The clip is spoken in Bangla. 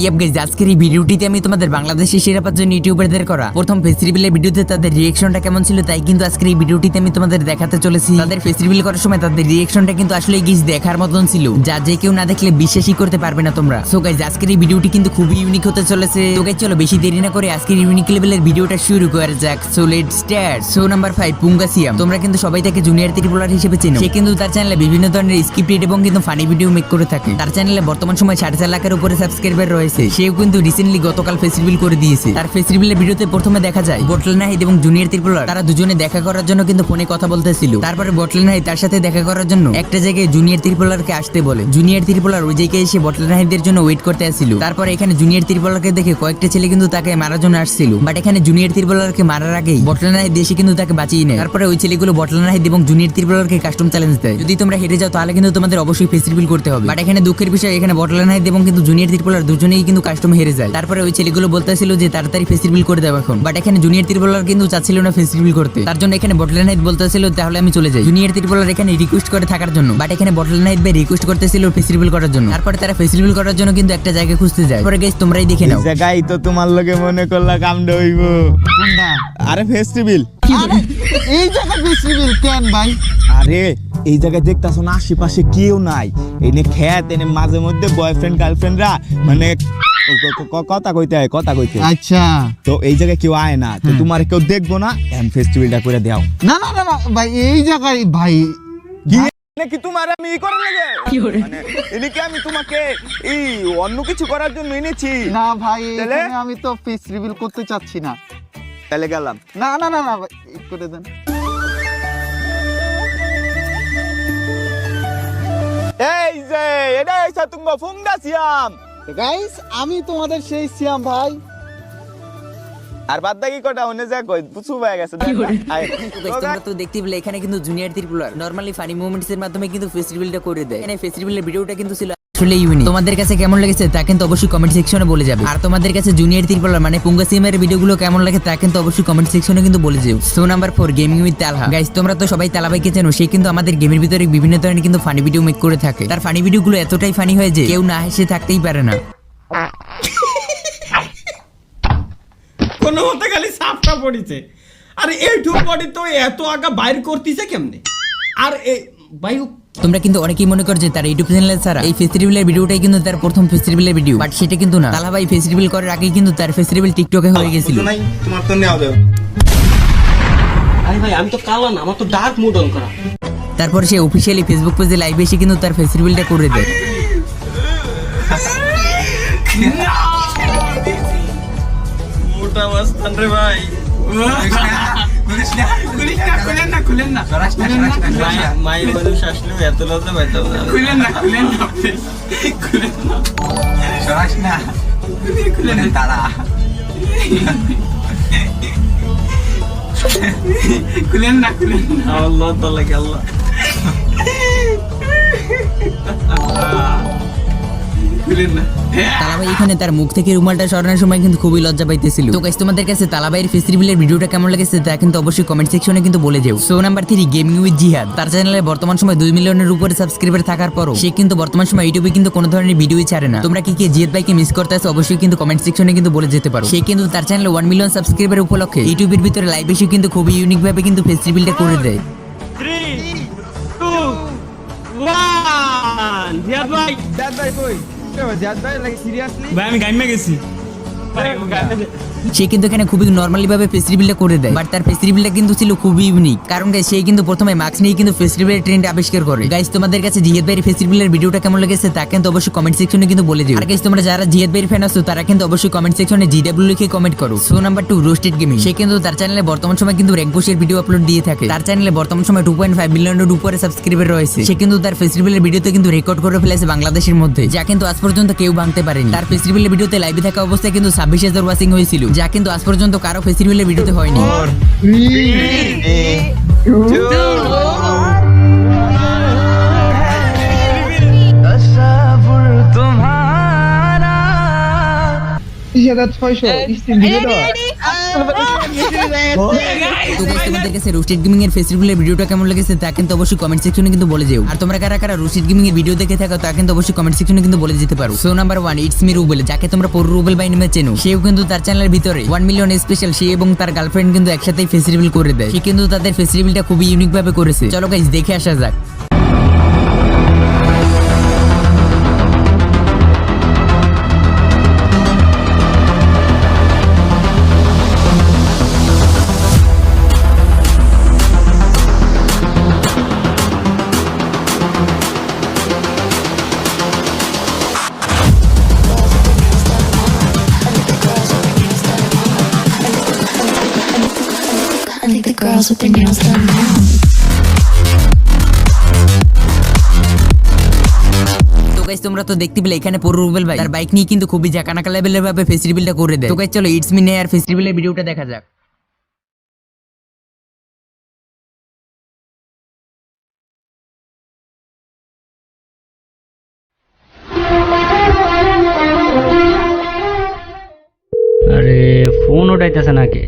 আজকের এই ভিডিওটিতে আমি তোমাদের বাংলাদেশের সেরা পাঁচজন ইউটিউবারদের করা প্রথম ফেস রিভিলের ভিডিওতে তাদের রিঅ্যাকশনটা কেমন ছিল তাই কিন্তু আজকের এই ভিডিওটিতে আমি তোমাদের দেখাতে চলেছি। তাদের ফেস রিভিল করার সময় তাদের রিঅ্যাকশনটা কিন্তু আসলে গিজ দেখার মতন ছিল, যা যে কেউ না দেখলে বিশ্বাসই করতে পারবে না তোমরা। সো গাইস আজকের এই ভিডিওটি কিন্তু খুবই ইউনিক হতে চলেছে। তো গাইস চলো বেশি দেরি না করে আজকের ইউনিক লেভেলের ভিডিওটা শুরু করা যাক। So let's start. So number 5 পুঙ্গাসিয়াম। তোমরা কিন্তু সবাই তাকে জুনিয়র ত্রিপোলার হিসেবে চেনো। সে কিন্তু তার চ্যানেলে বিভিন্ন ধরনের স্ক্রিপ্টেড এবং কিন্তু ফানি ভিডিও মেক করে থাকে। তার চ্যানেলে বর্তমান সময় 4.5 লাখের উপরে সাবস্ক্রাইবার রয়েছে। সেও কিন্তু রিসেন্টলি গতকাল ফেস রিভিল করে দিয়েছে। তার ফেস রিভিলের ভিডিওতে প্রথমে দেখা যায় বটল নাহিদ এবং জুনিয়র ত্রিপোলার তারা দুজনে দেখা করার জন্য কিন্তু ফোনে কথা বলতেছিল। তারপরে বটল নাহিদ তার সাথে দেখা করার জন্য একটা জায়গায় জুনিয়র ত্রিপোলারকে আসতে বলে। জুনিয়র ত্রিপোলার ওই জায়গায় এসে বটল নাহিদের জন্য ওয়েট করতে আসছিল। তারপরে এখানে জুনিয়র ত্রিপোলারকে দেখে কয়েকটা ছেলে কিন্তু তাকে মারার জন্য আসছিল, বাট এখানে জুনিয়র ত্রিপোলারকে মারার আগেই বটল নাহিদ এসে কিন্তু তাকে বাঁচিয়ে নেয়। তারপরে ওই ছেলেগুলো বটল নাহিদ এবং জুনিয়র ত্রিপোলারকে কাস্টম চ্যালেঞ্জ দেয়, যদি তোমরা হেরে যাও তাহলে কিন্তু তোমাদের অবশ্যই ফেস রিভিল করতে হবে। বাট এখানে দুঃখের বিষয় এখানে বটল নাহিদ এবং কিন্তু জুনিয়র ত্রিপোলার দুজনেই কিন্তু কাস্টম হেরে যায়। তারপরে ওই ছেলেগুলো বলতেছিল যে তাড়াতাড়ি ফেস রিভিল করে দাও এখন, বাট এখানে জুনিয়র ত্রিপোলার কিন্তু চাচ্ছিল না ফেস রিভিল করতে। তার জন্য এখানে বটল নাহিদ বলতেছিল তাহলে আমি চলে যাই। জুনিয়র ত্রিপোলার এখানে রিকোয়েস্ট করে থাকার জন্য, বাট এখানে বটল নাহিদ ভাই রিকোয়েস্ট করতেছিল ফেস রিভিল করার জন্য। তারপরে তারা ফেস রিভিল করার জন্য কিন্তু একটা জায়গা খুঁজতে যায়। পরে গাইস তোমরাই দেখে নাও। জায়গায় তো তোমার লগে মনে করলা কামড় হইব কোনটা? আরে ফেস্টিভ্যাল। আরে এই জায়গা ফেস্টিভ্যাল কেন ভাই? আরে এই জায়গায় দেখতাছো না আশেপাশে কেউ নাই, এনে খেত এনে মাঝে মধ্যে বয়ফ্রেন্ড গার্লফ্রেন্ডরা মানে কথা কইতে আচ্ছা তো এই জায়গায় কেউ আয় না, তো তোমার কেউ দেখবো না, এম ফেস্টিভ্যালটা করে দাও। না না না না ভাই এই জায়গায় ভাই কি নাকি তোমার আমি ই করার লাগে মানে এদিকে আমি তোমাকে এই অন্য কিছু করার জন্য এনেছি না ভাই তাহলে? এখানে আমি তো ফেস রিভিল করতে চাচ্ছি না। তাহলে গেলাম। না না না না ভাই করে দেন। এই যে এটা এসে তুমি ফুঙ্গাসিয়াম গাইস আমি তোমাদের সেই সিয়াম ভাই। আর বাদ বাকি কটা হনে যা কই পুচু হয়ে গেছে আয় তোমরা তো দেখতেই পেলে এখানে কিন্তু জুনিয়র ত্রিপোলার নরমালি ফানি মোমেন্টস এর মাধ্যমে কিন্তু ফেস রিভিলটা করে দেয়। এখানে ফেস রিভিলের ভিডিওটা কিন্তু ছিল আসলে ইউনিক। তোমাদের কাছে কেমন লেগেছে তা কিন্তু অবশ্যই কমেন্ট সেকশনে বলে যাবে। আর তোমাদের কাছে জুনিয়র ত্রিপোলার মানে পুঙ্গাসিয়ামের ভিডিওগুলো কেমন লাগে তা কিন্তু অবশ্যই কমেন্ট সেকশনে কিন্তু বলে যাও। So number 4 gaming with Talha. Guys তোমরা তো সবাই তালা ভাইকে চেনো, সে কিন্তু আমাদের গেমের ভিতরে বিভিন্ন ধরনের কিন্তু ফানি ভিডিও মেক করে থাকে। তার ফানি ভিডিওগুলো এতটাই ফানি হয় যে কেউ না হেসে থাকতেই পারে না। কোনো মতে খালি সাপটা পড়িছে। আরে এইটু পড়ি তো এত আগা বাইর করতেছে কেমনে? আর এই ভাই তোমরা কিন্তু অনেকেই মনে করো যে তার ইউটিউব চ্যানেলে ছাড়া এই ফেস রিভিলের ভিডিওটাই কিন্তু তার প্রথম ফেস রিভিলের ভিডিও, বাট সেটা কিন্তু না। তালা ভাই ফেস রিভিল করার আগেই কিন্তু তার ফেস রিভিল টিকটকে হয়ে গেছিল। তোমার তো নেওয়া যাবে। আরে ভাই আমি তো কালো না, আমার তো ডার্ক মোড অন করা। তারপর সে অফিশিয়ালি ফেসবুক পেজে লাইভে এসে কিন্তু তার ফেস রিভিলটা করে দেয়। মোটা অবস্থান রে ভাই। মাই মানুষ আসলেও এত লজ্জা পাইতাম না। আল্লাহ তাআলা কে আল্লাহ তালাবাই এখানে তার মুখ থেকে রুমালটা সরানোর সময় কিন্তু খুবই লজ্জা পাইতেছিল। তো গাইস তোমাদের কাছে তালাবাইয়ের ফেস রিভিলের ভিডিওটা কেমন লেগেছে তা কিন্তু অবশ্যই কমেন্ট সেকশনে কিন্তু বলে যাও। সো নাম্বার 3 গেমিং উইথ জিহাদ। তার চ্যানেলে বর্তমান সময় 2 মিলিয়নের উপরে সাবস্ক্রাইবার থাকার পরও সে কিন্তু বর্তমান সময় ইউটিউবে কিন্তু কোনো ধরনের ভিডিওই ছাড়ে না। তোমরা কি জিহাদ ভাইকে মিস করতেছো অবশ্যই কিন্তু কমেন্ট সেকশনে কিন্তু বলে যেতে পারো। সে কিন্তু তার চ্যানেলে 1 মিলিয়ন সাবস্ক্রাইবার উপলক্ষে ইউটিউবের ভিতরে লাইভ এসে কিন্তু খুবই ইউনিক ভাবে কিন্তু ফেস রিভিলটা করে দেয়। 3 2 1 জিয়াদ ভাই কই জাত ভাই লাগে সিরিয়াসলি ভাই আমি গাইমে গেছি। সে কিন্তু এখানে খুবই নরমালি ভাবে ফেস রিভিলটা করে দেয়, বাট তার ফেস রিভিলটা কিন্তু ছিল খুবই ইউনিক। কারণ গাইস সে কিন্তু প্রথমে মাস্ক নিয়ে কিন্তু ফেস রিভিলের ট্রেন্ড আবিষ্কার করে। গাইস তোমাদের কাছে জিহাদ ভাইয়ের ফেস রিভিলের ভিডিওটা কেমন লেগেছে তা কিন্তু অবশ্যই কমেন্ট সেকশনে কিন্তু বলে দিও। আর গাইস তোমরা যারা জিহাদ ভাইয়ের ফ্যান আছো তারা কিন্তু অবশ্যই কমেন্ট সেকশনে জিডব্লিউ লিখে কমেন্ট করো। So number 2 roasted gaming. সে কিন্তু তার চ্যানেলে বর্তমান সময় কিন্তু র‍্যাঙ্ক পুশের ভিডিও আপলোড দিয়ে থাকে। তার চ্যানেলে বর্তমান সময় 2.5 মিলিয়নের উপরে সাবস্ক্রাইবার রয়েছে। সে কিন্তু তার ফেস রিভিলের ভিডিওতে কিন্তু রেকর্ড করে ফেলেছে বাংলাদেশের মধ্যে, যা কিন্তু আজ পর্যন্ত কেউ ভাঙতে পারেনি। তার ফেস রিভিলের ভিডিওতে লাইভে থাকা অবস্থায় কিন্তু 26,000 ওয়াচিং হয়েছিল, যা কিন্তু আজ পর্যন্ত কারো ফেস রিভিলের ভিডিওতে হয়নি। 2600 স্টিম দিয়ে দাও। তো guys, তোমাদের কাছে রোস্টেড গেমিং এর ফেস্টিভ্যালের ভিডিওটা কেমন লেগেছে তা কিন্তু অবশ্যই কমেন্ট সেকশনে কিন্তু বলে যেও। আর তোমরা কারা কারা রোস্টেড গেমিং এর ভিডিও দেখে থাকো তা কিন্তু অবশ্যই কমেন্ট সেকশনে কিন্তু বলে যেতে পারো। So number 1 it's me Rubel, যাকে তোমরা পুরো রুবেল বাই নামে চেনো। সেও কিন্তু তার চ্যানেলের ভিতরে 1 মিলিয়ন স্পেশাল সে এবং তার গার্লফ্রেন্ড কিন্তু একসাথেই ফেস্টিভ্যাল করে দেয়। সে কিন্তু তাদের ফেস্টিভ্যালটা খুবই ইউনিক ভাবে করেছে। চলো গাইস দেখে আসা যাক। I think the girls with their nails done now. তো গাইস তোমরা তো দেখতে পেলে এখানে পুরো রুবেল ভাই তার বাইক নিয়ে কিন্তু খুবই জাকানাকা লেভেলের ভাবে ফেস্টিভ্যালটা করে দেয়। তো গাইস চলো ইটস মি নেয়ার ফেস্টিভ্যালের ভিডিওটা দেখা যাক। আরে ফোন উঠাইতেছে নাকি?